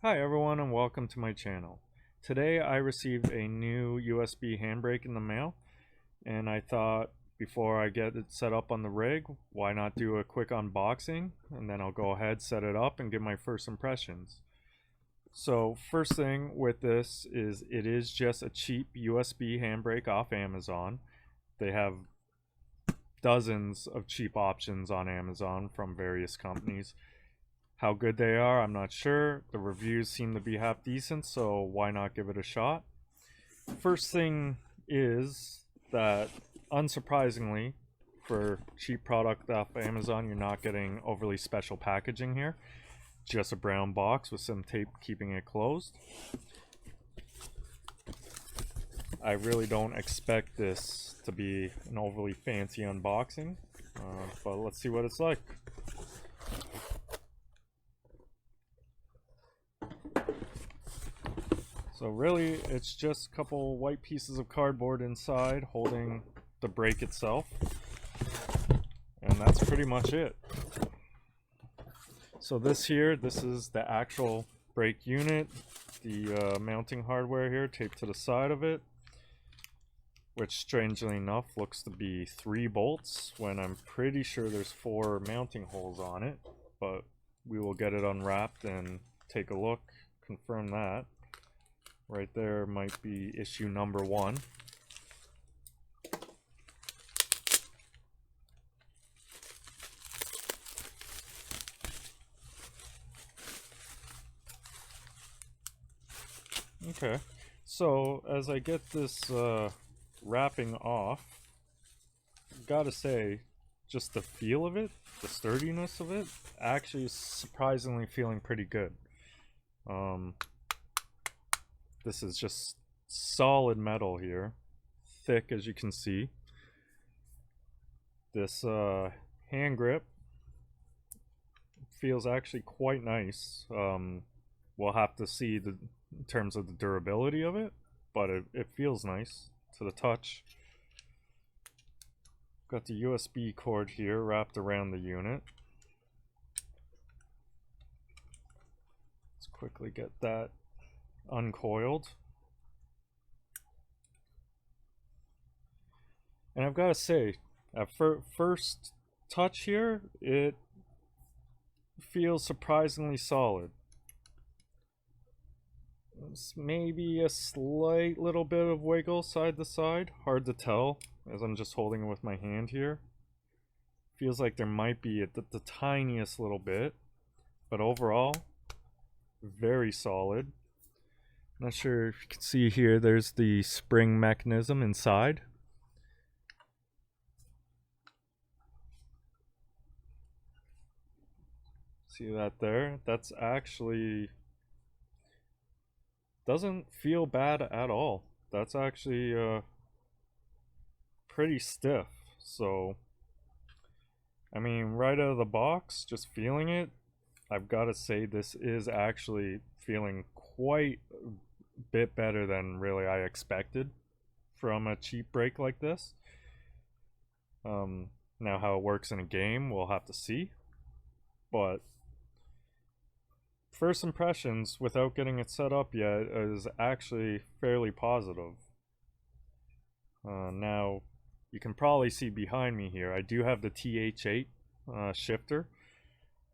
Hi everyone and welcome to my channel. Today I received a new USB handbrake in the mail and I thought before I get it set up on the rig, why not do a quick unboxing and then I'll go ahead, set it up and give my first impressions. So first thing with this is it is just a cheap USB handbrake off Amazon. They have dozens of cheap options on Amazon from various companies. How good they are, I'm not sure. The reviews seem to be half decent, so why not give it a shot? First thing is that, unsurprisingly, for cheap product off Amazon, you're not getting overly special packaging here. Just a brown box with some tape keeping it closed. I really don't expect this to be an overly fancy unboxing, but let's see what it's like. So really, it's just a couple white pieces of cardboard inside holding the brake itself. And that's pretty much it. So this is the actual brake unit, the mounting hardware here taped to the side of it, which strangely enough looks to be 3 bolts when I'm pretty sure there's 4 mounting holes on it, but we will get it unwrapped and take a look, confirm that. Right there might be issue number 1. Okay, so as I get this wrapping off, gotta say, just the feel of it, the sturdiness of it, actually is surprisingly feeling pretty good. This is just solid metal here, thick as you can see. This hand grip feels actually quite nice. We'll have to see in terms of the durability of it, but it feels nice to the touch. Got the USB cord here wrapped around the unit. Let's quickly get that uncoiled. And I've got to say, at first touch here, it feels surprisingly solid. There's maybe a slight little bit of wiggle side to side, hard to tell as I'm just holding it with my hand here. Feels like there might be the tiniest little bit, but overall, very solid. Not sure if you can see here, there's the spring mechanism inside. See that there? That's actually doesn't feel bad at all. That's actually pretty stiff. So, I mean, right out of the box, just feeling it, I've got to say this is actually feeling quite a bit better than really I expected from a cheap brake like this. Now how it works in a game, we'll have to see. But first impressions, without getting it set up yet, is actually fairly positive. Now, you can probably see behind me here, I do have the TH8 shifter.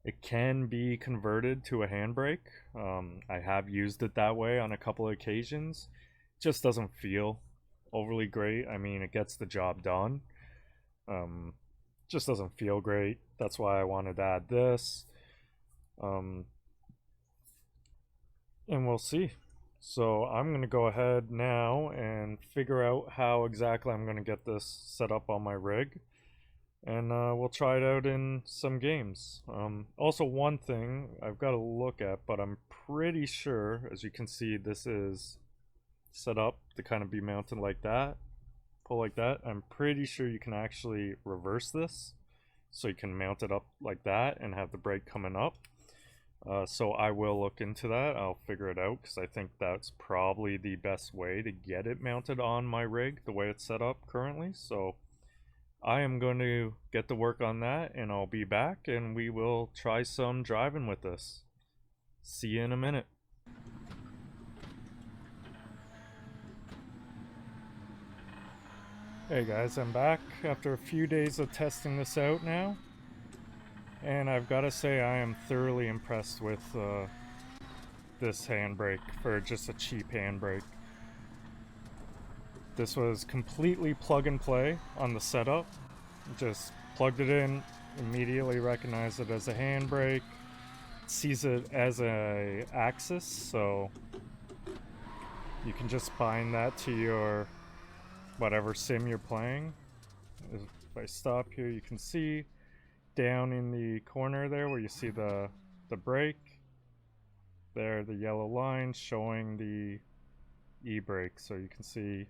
It can be converted to a handbrake. I have used it that way on a couple of occasions. It just doesn't feel overly great. I mean, it gets the job done. Just doesn't feel great. That's why I wanted to add this. And we'll see. So I'm going to go ahead now and figure out how exactly I'm going to get this set up on my rig. And we'll try it out in some games. Also, one thing I've got to look at, but I'm pretty sure, as you can see, this is set up to kind of be mounted like that. Pull like that. I'm pretty sure you can actually reverse this. So you can mount it up like that and have the brake coming up. So I will look into that. I'll figure it out because I think that's probably the best way to get it mounted on my rig the way it's set up currently. So I am going to get to work on that and I'll be back and we will try some driving with this. See you in a minute. Hey guys, I'm back after a few days of testing this out now, and I've got to say I am thoroughly impressed with this handbrake for just a cheap handbrake. This was completely plug and play on the setup. Just plugged it in, immediately recognized it as a handbrake, sees it as a axis, so you can just bind that to your whatever sim you're playing. If I stop here, you can see down in the corner there where you see the brake there, the yellow line showing the e-brake, so you can see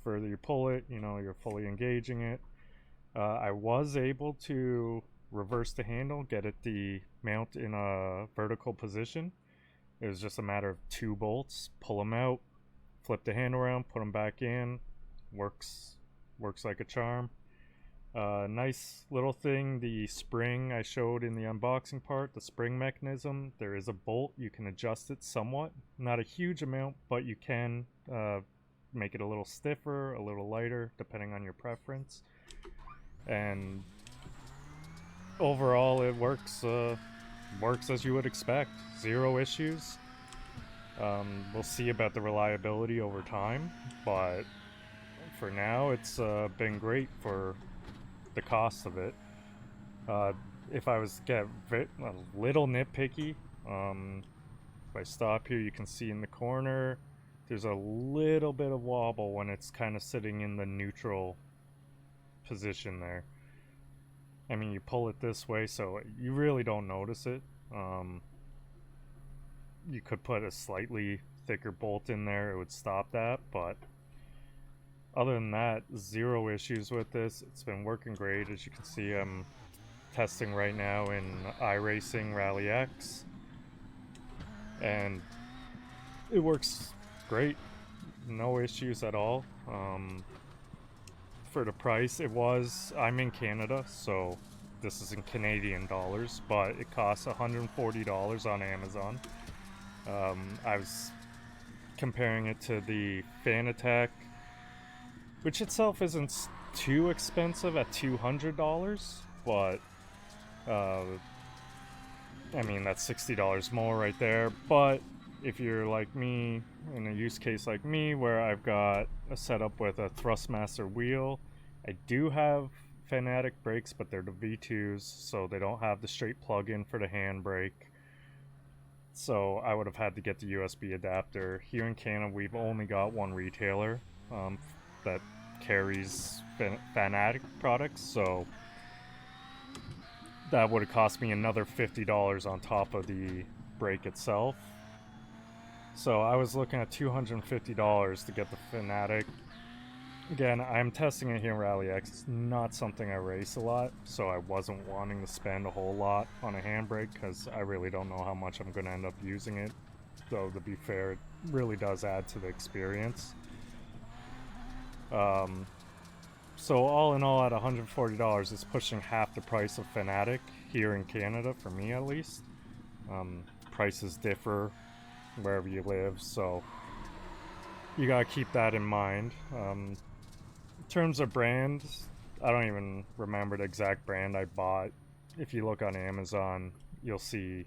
further you pull it, you know, you're fully engaging it. I was able to reverse the handle, get it the mount in a vertical position. It was just a matter of 2 bolts, pull them out, flip the handle around, put them back in. Works like a charm. Nice little thing, the spring I showed in the unboxing part, the spring mechanism. There is a bolt, you can adjust it somewhat. Not a huge amount, but you can make it a little stiffer, a little lighter, depending on your preference. And overall it works as you would expect. 0 issues. We'll see about the reliability over time, but for now it's been great for the cost of it. If I was to get a little nitpicky, if I stop here, you can see in the corner there's a little bit of wobble when it's kind of sitting in the neutral position there. I mean, you pull it this way, so you really don't notice it. You could put a slightly thicker bolt in there, it would stop that, but other than that, 0 issues with this. It's been working great. As you can see, I'm testing right now in iRacing Rally X, and it works great. No issues at all. For the price, I'm in Canada, so this is in Canadian dollars, but it costs $140 on Amazon. I was comparing it to the Fanatec, which itself isn't too expensive at $200, but I mean, that's $60 more right there. But if you're like me, in a use case like me, where I've got a setup with a Thrustmaster wheel, I do have Fanatec brakes, but they're the V2s, so they don't have the straight plug-in for the handbrake. So I would have had to get the USB adapter. Here in Canada, we've only got one retailer that carries Fanatec products, so that would have cost me another $50 on top of the brake itself. So I was looking at $250 to get the Fanatec. Again, I'm testing it here in Rally X. It's not something I race a lot, so I wasn't wanting to spend a whole lot on a handbrake because I really don't know how much I'm going to end up using it. Though, to be fair, it really does add to the experience. So all in all, at $140, it's pushing half the price of Fanatec here in Canada, for me at least. Prices differ wherever you live, so you gotta keep that in mind. In terms of brand, I don't even remember the exact brand I bought. If you look on Amazon, you'll see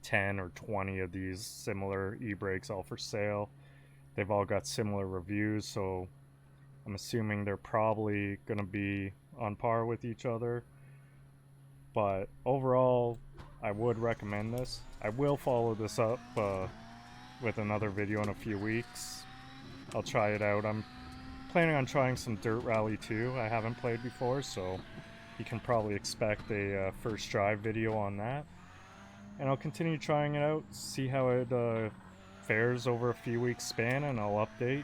10 or 20 of these similar e-brakes all for sale. They've all got similar reviews, so I'm assuming they're probably going to be on par with each other. But overall, I would recommend this. I will follow this up with another video in a few weeks. I'll try it out. I'm planning on trying some Dirt Rally 2. I haven't played before, so you can probably expect a first drive video on that. And I'll continue trying it out, see how it fares over a few weeks span, and I'll update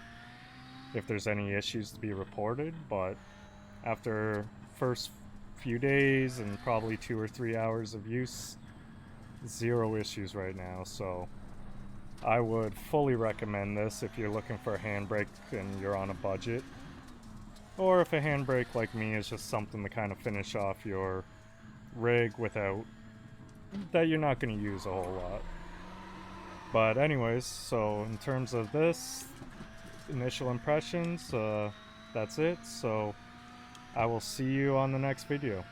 if there's any issues to be reported. But after first few days and probably 2 or 3 hours of use, 0 issues right now. So I would fully recommend this if you're looking for a handbrake and you're on a budget, or if a handbrake like me is just something to kind of finish off your rig without that you're not going to use a whole lot. But anyways, so in terms of this, initial impressions, that's it. So I will see you on the next video.